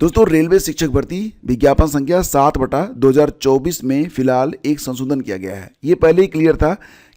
दोस्तों, रेलवे शिक्षक भर्ती विज्ञापन संख्या 7/2024 में फिलहाल एक संशोधन किया गया है। ये पहले ही क्लियर था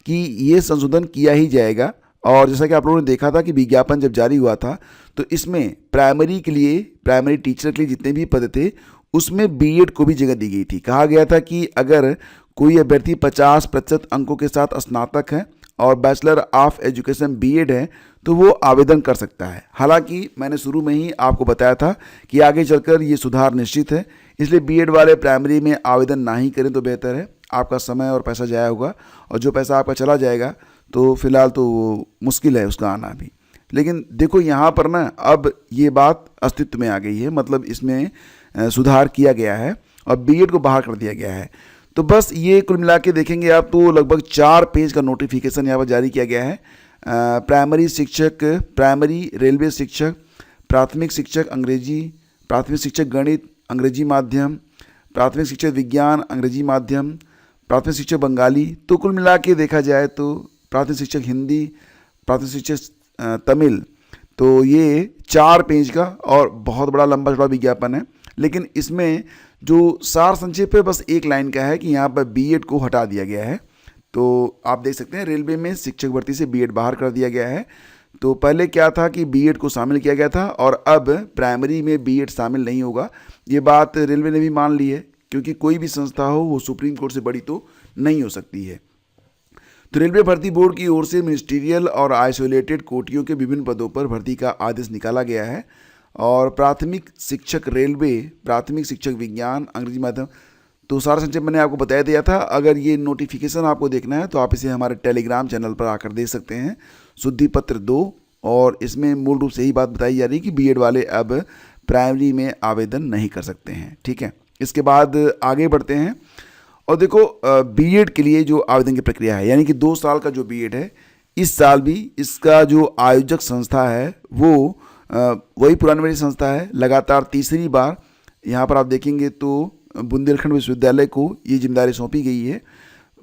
कि ये संशोधन किया ही जाएगा। और जैसा कि आप लोगों ने देखा था कि विज्ञापन जब जारी हुआ था तो इसमें प्राइमरी के लिए, प्राइमरी टीचर के लिए जितने भी पद थे उसमें बीएड को भी जगह दी गई थी। कहा गया था कि अगर कोई अभ्यर्थी 50% अंकों के साथ स्नातक है और बैचलर ऑफ एजुकेशन बीएड है तो वो आवेदन कर सकता है। हालांकि मैंने शुरू में ही आपको बताया था कि आगे चलकर ये सुधार निश्चित है, इसलिए बीएड वाले प्राइमरी में आवेदन ना ही करें तो बेहतर है। आपका समय और पैसा जाया होगा और जो पैसा आपका चला जाएगा तो फिलहाल तो वो मुश्किल है उसका आना भी। लेकिन देखो यहाँ पर ना अब ये बात अस्तित्व में आ गई है, मतलब इसमें सुधार किया गया है और बीएड को बाहर कर दिया गया है। तो बस ये कुल मिला के देखेंगे आप तो लगभग 4 पेज का नोटिफिकेशन यहाँ पर जारी किया गया है। प्राइमरी शिक्षक, प्राइमरी रेलवे शिक्षक, प्राथमिक शिक्षक अंग्रेजी, प्राथमिक शिक्षक गणित अंग्रेजी माध्यम, प्राथमिक शिक्षक विज्ञान अंग्रेजी माध्यम, प्राथमिक शिक्षक बंगाली। तो कुल मिला के देखा जाए तो प्राथमिक शिक्षक हिंदी, प्राथमिक शिक्षक तमिल। तो ये 4 पेज का और बहुत बड़ा लंबा चौड़ा विज्ञापन है। लेकिन इसमें जो सार संक्षेप है बस एक लाइन का है कि यहाँ पर बीएड को हटा दिया गया है। तो आप देख सकते हैं रेलवे में शिक्षक भर्ती से बीएड बाहर कर दिया गया है। तो पहले क्या था कि बीएड को शामिल किया गया था और अब प्राइमरी में बीएड शामिल नहीं होगा। ये बात रेलवे ने भी मान ली है, क्योंकि कोई भी संस्था हो वो सुप्रीम कोर्ट से बड़ी तो नहीं हो सकती है। तो रेलवे भर्ती बोर्ड की ओर से मिनिस्ट्रियल और आइसोलेटेड कोटियों के विभिन्न पदों पर भर्ती का आदेश निकाला गया है। और प्राथमिक शिक्षक रेलवे, प्राथमिक शिक्षक विज्ञान अंग्रेजी माध्यम। तो सारा संक्षेप मैंने आपको बताया दिया था। अगर ये नोटिफिकेशन आपको देखना है तो आप इसे हमारे टेलीग्राम चैनल पर आकर देख सकते हैं, शुद्धि पत्र 2। और इसमें मूल रूप से यही बात बताई जा रही है कि बीएड वाले अब प्राइमरी में आवेदन नहीं कर सकते हैं। ठीक है, इसके बाद आगे बढ़ते हैं और देखो बीएड के लिए जो आवेदन की प्रक्रिया है, यानी कि 2 साल का जो बीएड है, इस साल भी इसका जो आयोजक संस्था है वो वही पुरानी वाली संस्था है। लगातार तीसरी बार यहाँ पर आप देखेंगे तो बुंदेलखंड विश्वविद्यालय को ये जिम्मेदारी सौंपी गई है।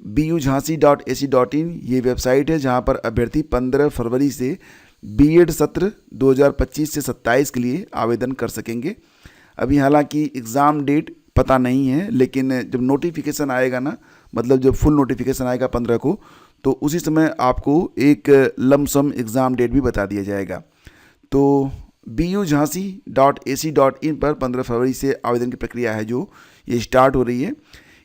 bujhansi.ac.in ये वेबसाइट है जहाँ पर अभ्यर्थी 15 फरवरी से बीएड सत्र 2025 से 27 के लिए आवेदन कर सकेंगे। अभी हालांकि एग्ज़ाम डेट पता नहीं है, लेकिन जब नोटिफिकेशन आएगा ना, मतलब जब फुल नोटिफिकेशन आएगा 15 को, तो उसी समय आपको एक लमसम एग्ज़ाम डेट भी बता दिया जाएगा। तो bujhansi.ac.in पर 15 फरवरी से आवेदन की प्रक्रिया है जो ये स्टार्ट हो रही है।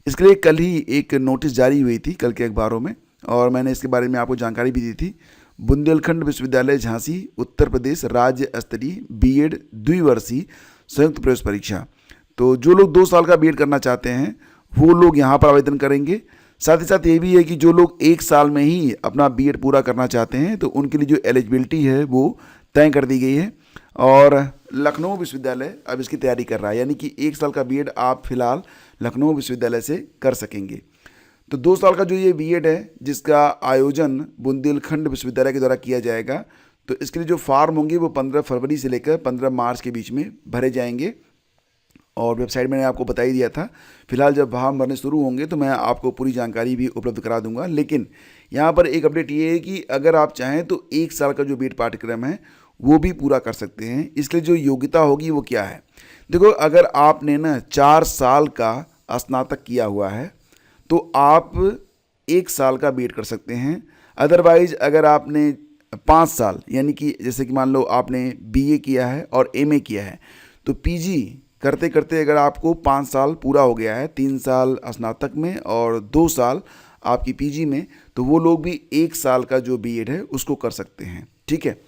इसके लिए कल ही एक नोटिस जारी हुई थी कल के अखबारों में, और मैंने इसके बारे में आपको जानकारी भी दी थी। बुंदेलखंड विश्वविद्यालय झांसी उत्तर प्रदेश राज्य स्तरीय बीएड द्विवर्षीय संयुक्त प्रवेश परीक्षा। तो जो लोग 2 साल का बीएड करना चाहते हैं वो लोग यहाँ पर आवेदन करेंगे। साथ ही साथ ये भी है कि जो लोग 1 साल में ही अपना बीएड पूरा करना चाहते हैं तो उनके लिए जो एलिजिबिलिटी है वो तय कर दी गई है। और लखनऊ विश्वविद्यालय अब इसकी तैयारी कर रहा है, यानी कि 1 साल का बीएड आप फिलहाल लखनऊ विश्वविद्यालय से कर सकेंगे। तो 2 साल का जो ये बीएड है जिसका आयोजन बुंदेलखंड विश्वविद्यालय के द्वारा किया जाएगा, तो इसके लिए जो फॉर्म होंगे वो 15 फरवरी से लेकर 15 मार्च के बीच में भरे जाएंगे। और वेबसाइट मैंने आपको बता ही दिया था। फिलहाल जब फॉर्म भरने शुरू होंगे तो मैं आपको पूरी जानकारी भी उपलब्ध करा दूंगा। लेकिन यहाँ पर एक अपडेट ये है कि अगर आप चाहें तो 1 साल का जो बीएड पाठ्यक्रम है वो भी पूरा कर सकते हैं। इसलिए जो योग्यता होगी वो क्या है, देखो अगर आपने ना 4 साल का स्नातक किया हुआ है तो आप 1 साल का बीएड कर सकते हैं। अदरवाइज अगर आपने 5 साल, यानी कि जैसे कि मान लो आपने बीए किया है और एमए किया है, तो पीजी करते करते अगर आपको 5 साल पूरा हो गया है, 3 साल स्नातक में और 2 साल आपकी पीजी में, तो वो लोग भी 1 साल का जो बीएड है उसको कर सकते हैं। ठीक है,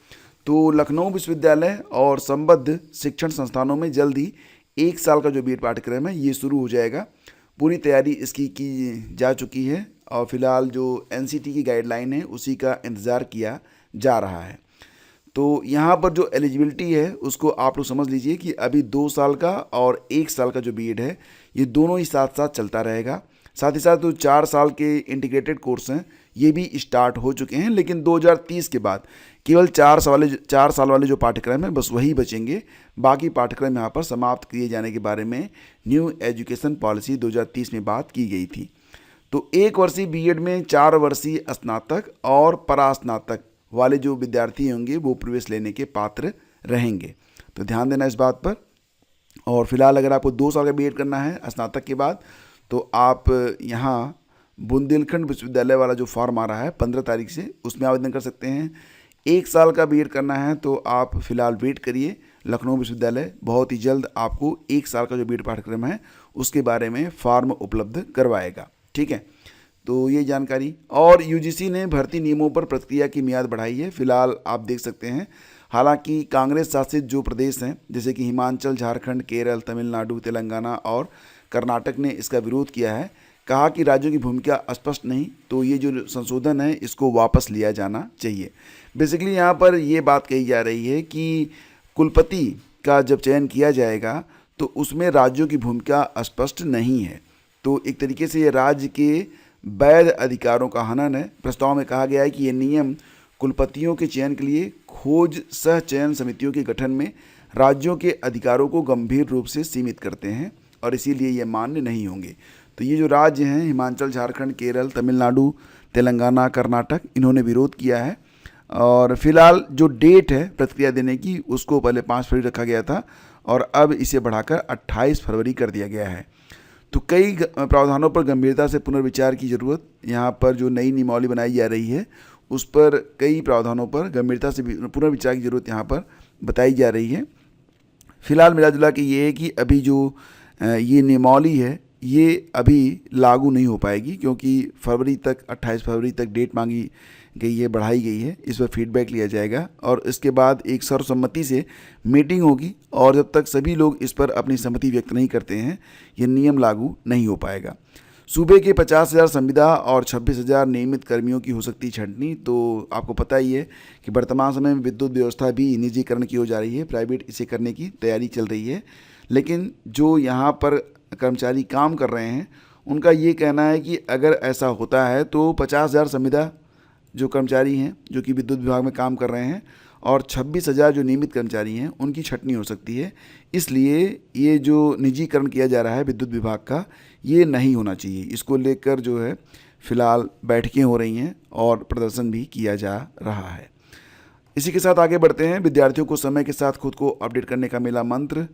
तो लखनऊ विश्वविद्यालय और संबद्ध शिक्षण संस्थानों में जल्द ही 1 साल का जो बीएड पाठ्यक्रम है ये शुरू हो जाएगा। पूरी तैयारी इसकी की जा चुकी है और फिलहाल जो एनसीटी की गाइडलाइन है उसी का इंतज़ार किया जा रहा है। तो यहाँ पर जो एलिजिबिलिटी है उसको आप लोग समझ लीजिए कि अभी 2 साल का और 1 साल का जो बीएड है ये दोनों ही साथ साथ चलता रहेगा। साथ ही साथ जो 4 साल के इंटीग्रेटेड कोर्स हैं ये भी स्टार्ट हो चुके हैं, लेकिन 2030 के बाद केवल 4 साल वाले जो पाठ्यक्रम है बस वही बचेंगे। बाकी पाठ्यक्रम यहाँ पर समाप्त किए जाने के बारे में न्यू एजुकेशन पॉलिसी 2030 में बात की गई थी। तो 1 वर्षीय बीएड में 4 वर्षीय स्नातक और परास्नातक वाले जो विद्यार्थी होंगे वो प्रवेश लेने के पात्र रहेंगे। तो ध्यान देना इस बात पर। और फिलहाल अगर आपको 2 साल का बीएड करना है स्नातक के बाद, तो आप यहाँ बुंदेलखंड विश्वविद्यालय वाला जो फॉर्म आ रहा है 15 तारीख से, उसमें आवेदन कर सकते हैं। 1 साल का बीएड करना है तो आप फिलहाल वेट करिए, लखनऊ विश्वविद्यालय बहुत ही जल्द आपको 1 साल का जो बीएड पाठ्यक्रम है उसके बारे में फॉर्म उपलब्ध करवाएगा। ठीक है, तो ये जानकारी। और यूजीसी ने भर्ती नियमों पर प्रतिक्रिया की मियाद बढ़ाई है, फिलहाल आप देख सकते हैं। हालांकि कांग्रेस शासित जो प्रदेश हैं जैसे कि हिमाचल, झारखंड, केरल, तमिलनाडु, तेलंगाना और कर्नाटक ने इसका विरोध किया है, कहा कि राज्यों की भूमिका स्पष्ट नहीं, तो ये जो संशोधन है इसको वापस लिया जाना चाहिए। बेसिकली यहाँ पर ये बात कही जा रही है कि कुलपति का जब चयन किया जाएगा तो उसमें राज्यों की भूमिका स्पष्ट नहीं है, तो एक तरीके से ये राज्य के वैध अधिकारों का हनन है। प्रस्ताव में कहा गया है कि ये नियम कुलपतियों के चयन के लिए खोज सह चयन समितियों के गठन में राज्यों के अधिकारों को गंभीर रूप से सीमित करते हैं और इसीलिए ये मान्य नहीं होंगे। तो ये जो राज्य हैं हिमाचल, झारखंड, केरल, तमिलनाडु, तेलंगाना, कर्नाटक, इन्होंने विरोध किया है। और फिलहाल जो डेट है प्रतिक्रिया देने की उसको पहले 5 फरवरी रखा गया था और अब इसे बढ़ाकर 28 फरवरी कर दिया गया है। तो कई प्रावधानों पर गंभीरता से पुनर्विचार की ज़रूरत, यहाँ पर जो नई नियमावली बनाई जा रही है उस पर कई प्रावधानों पर गंभीरता से पुनर्विचार की ज़रूरत यहाँ पर बताई जा रही है। फिलहाल मिला जुला के ये है कि अभी जो ये नियमावली है ये अभी लागू नहीं हो पाएगी, क्योंकि फरवरी तक 28 फरवरी तक डेट मांगी गई है, बढ़ाई गई है। इस पर फीडबैक लिया जाएगा और इसके बाद एक सर्वसम्मति से मीटिंग होगी और जब तक सभी लोग इस पर अपनी सहमति व्यक्त नहीं करते हैं ये नियम लागू नहीं हो पाएगा। सूबे के 50,000 संविदा और 26,000 नियमित कर्मियों की हो सकती छंटनी। तो आपको पता ही है कि वर्तमान समय में विद्युत व्यवस्था भी निजीकरण की हो जा रही है, प्राइवेट इसे करने की तैयारी चल रही है। लेकिन जो यहाँ पर कर्मचारी काम कर रहे हैं उनका ये कहना है कि अगर ऐसा होता है तो 50,000 संविदा जो कर्मचारी हैं जो कि विद्युत विभाग में काम कर रहे हैं और 26,000 जो नियमित कर्मचारी हैं उनकी छंटनी हो सकती है। इसलिए ये जो निजीकरण किया जा रहा है विद्युत विभाग का ये नहीं होना चाहिए। इसको लेकर जो है फिलहाल बैठकें हो रही हैं और प्रदर्शन भी किया जा रहा है। इसी के साथ आगे बढ़ते हैं। विद्यार्थियों को समय के साथ खुद को अपडेट करने का मिला मंत्र।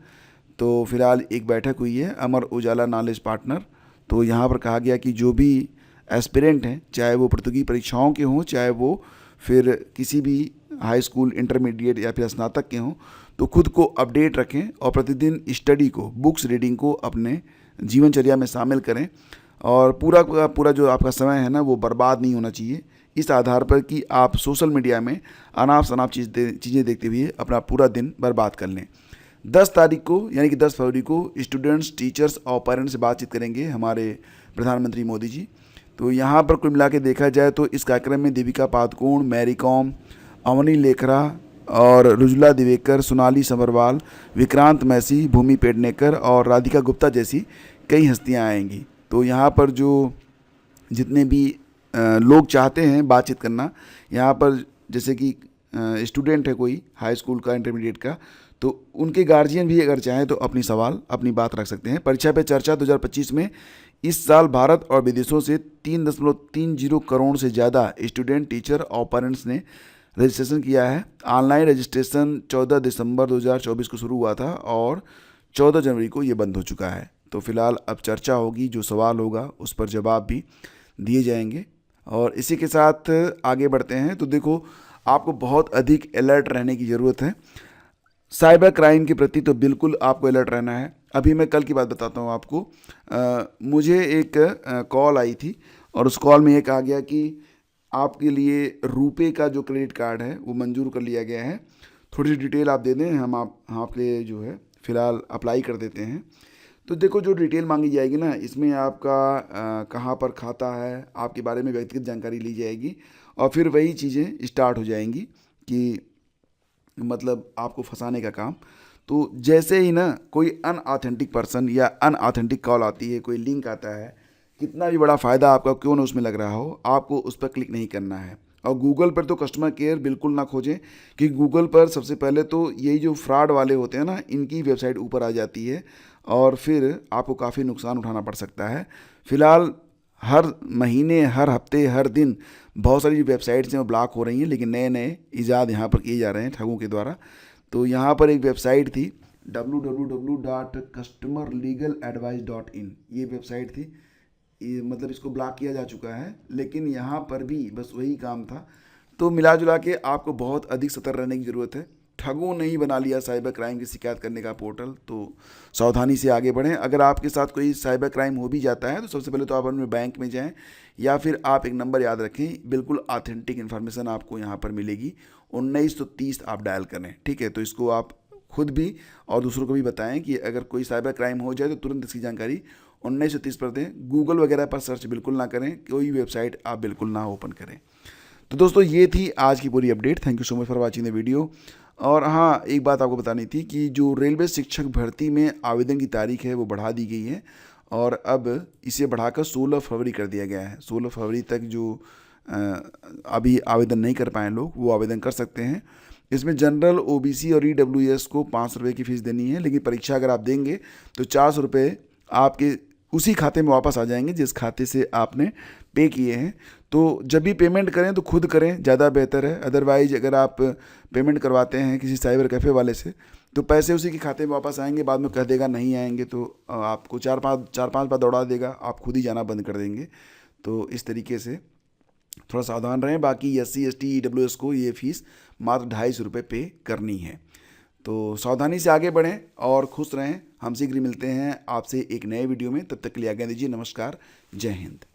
तो फिलहाल एक बैठक हुई है अमर उजाला नॉलेज पार्टनर। तो यहाँ पर कहा गया कि जो भी एस्पिरेंट हैं, चाहे वो प्रतियोगी परीक्षाओं के हों, चाहे वो फिर किसी भी हाई स्कूल, इंटरमीडिएट या फिर स्नातक के हों, तो खुद को अपडेट रखें और प्रतिदिन स्टडी को, बुक्स रीडिंग को अपने जीवनचर्या में शामिल करें और पूरा जो आपका समय है ना वो बर्बाद नहीं होना चाहिए इस आधार पर कि आप सोशल मीडिया में अनाप शनाप चीज़ें देखते हुए अपना पूरा दिन बर्बाद कर लें। 10 तारीख को यानी कि 10 फरवरी को स्टूडेंट्स, टीचर्स और पेरेंट्स से बातचीत करेंगे हमारे प्रधानमंत्री मोदी जी। तो यहाँ पर कुल मिला के देखा जाए तो इस कार्यक्रम में दीपिका पादुकोण, मैरी कॉम, अवनी लेखरा और रुजुला दिवेकर, सोनाली समरवाल, विक्रांत मैसी, भूमि पेडनेकर और राधिका गुप्ता जैसी कई हस्तियाँ आएंगी। तो यहाँ पर जो जितने भी लोग चाहते हैं बातचीत करना, यहाँ पर जैसे कि स्टूडेंट है कोई हाई स्कूल का, इंटरमीडिएट का, तो उनके गार्जियन भी अगर चाहें तो अपनी सवाल, अपनी बात रख सकते हैं। परीक्षा पे चर्चा 2025 में इस साल भारत और विदेशों से 3.30 करोड़ से ज़्यादा स्टूडेंट, टीचर और पेरेंट्स ने रजिस्ट्रेशन किया है। ऑनलाइन रजिस्ट्रेशन 14 दिसंबर 2024 को शुरू हुआ था और 14 जनवरी को ये बंद हो चुका है। तो फिलहाल अब चर्चा होगी, जो सवाल होगा उस पर जवाब भी दिए जाएंगे। और इसी के साथ आगे बढ़ते हैं। तो देखो, आपको बहुत अधिक अलर्ट रहने की ज़रूरत है साइबर क्राइम के प्रति। तो बिल्कुल आपको अलर्ट रहना है। अभी मैं कल की बात बताता हूँ आपको। मुझे एक कॉल आई थी और उस कॉल में ये कहा गया कि आपके लिए रुपे का जो क्रेडिट कार्ड है वो मंजूर कर लिया गया है। थोड़ी सी डिटेल आप दे दें, हम आपके लिए जो है फ़िलहाल अप्लाई कर देते हैं। तो देखो, जो डिटेल मांगी जाएगी ना, इसमें आपका कहाँ पर खाता है, आपके बारे में व्यक्तिगत जानकारी ली जाएगी और फिर वही चीज़ें स्टार्ट हो जाएंगी कि मतलब आपको फंसाने का काम। तो जैसे ही ना कोई अनऑथेंटिक पर्सन या अनऑथेंटिक कॉल आती है, कोई लिंक आता है, कितना भी बड़ा फ़ायदा आपका क्यों ना उसमें लग रहा हो, आपको उस पर क्लिक नहीं करना है। और गूगल पर तो कस्टमर केयर बिल्कुल ना खोजें, कि गूगल पर सबसे पहले तो यही जो फ्रॉड वाले होते हैं ना, इनकी वेबसाइट ऊपर आ जाती है और फिर आपको काफ़ी नुकसान उठाना पड़ सकता है। फ़िलहाल हर महीने, हर हफ्ते, हर दिन बहुत सारी जो वेबसाइट्स हैं वो ब्लॉक हो रही हैं, लेकिन नए नए ईजाद यहाँ पर किए जा रहे हैं ठगों के द्वारा। तो यहाँ पर एक वेबसाइट थी www.customerlegaladvice.in ये वेबसाइट थी। ये मतलब इसको ब्लॉक किया जा चुका है, लेकिन यहाँ पर भी बस वही काम था। तो मिला जुला के आपको बहुत अधिक सतर्क रहने की ज़रूरत है। ठगों ने ही बना लिया साइबर क्राइम की शिकायत करने का पोर्टल, तो सावधानी से आगे बढ़ें। अगर आपके साथ कोई साइबर क्राइम हो भी जाता है तो सबसे पहले तो आप अपने बैंक में जाएं, या फिर आप एक नंबर याद रखें, बिल्कुल ऑथेंटिक इन्फॉर्मेशन आपको यहाँ पर मिलेगी, 1930 आप डायल करें, ठीक है। तो इसको आप खुद भी और दूसरों को भी बताएं कि अगर कोई साइबर क्राइम हो जाए तो तुरंत इसकी जानकारी 1930 पर दें। गूगल वगैरह पर सर्च बिल्कुल ना करें, कोई वेबसाइट आप बिल्कुल ना ओपन करें। तो दोस्तों ये थी आज की पूरी update. Thank you so much for watching the video. और हाँ, एक बात आपको बतानी थी कि जो रेलवे शिक्षक भर्ती में आवेदन की तारीख है वो बढ़ा दी गई है, और अब इसे बढ़ाकर 16 फरवरी कर दिया गया है। 16 फरवरी तक जो अभी आवेदन नहीं कर पाए लोग वो आवेदन कर सकते हैं। इसमें जनरल, ओबीसी और ईडब्ल्यूएस को 500 रुपये की फ़ीस देनी है, लेकिन परीक्षा अगर आप देंगे तो 400 रुपये आपके उसी खाते में वापस आ जाएंगे जिस खाते से आपने पे किए हैं। तो जब भी पेमेंट करें तो खुद करें, ज़्यादा बेहतर है। अदरवाइज अगर आप पेमेंट करवाते हैं किसी साइबर कैफ़े वाले से तो पैसे उसी के खाते में वापस आएंगे, बाद में कह देगा नहीं आएंगे, तो आपको चार पाँच बार दौड़ा देगा, आप खुद ही जाना बंद कर देंगे। तो इस तरीके से थोड़ा सावधान रहें। बाकी SC ST EWS को ये फ़ीस मात्र 250 रुपये पे करनी है। तो सावधानी से आगे बढ़ें और खुश रहें। हम शीघ्र मिलते हैं आपसे एक नए वीडियो में, तब तक के लिए आज्ञा दीजिए। नमस्कार, जय हिंद।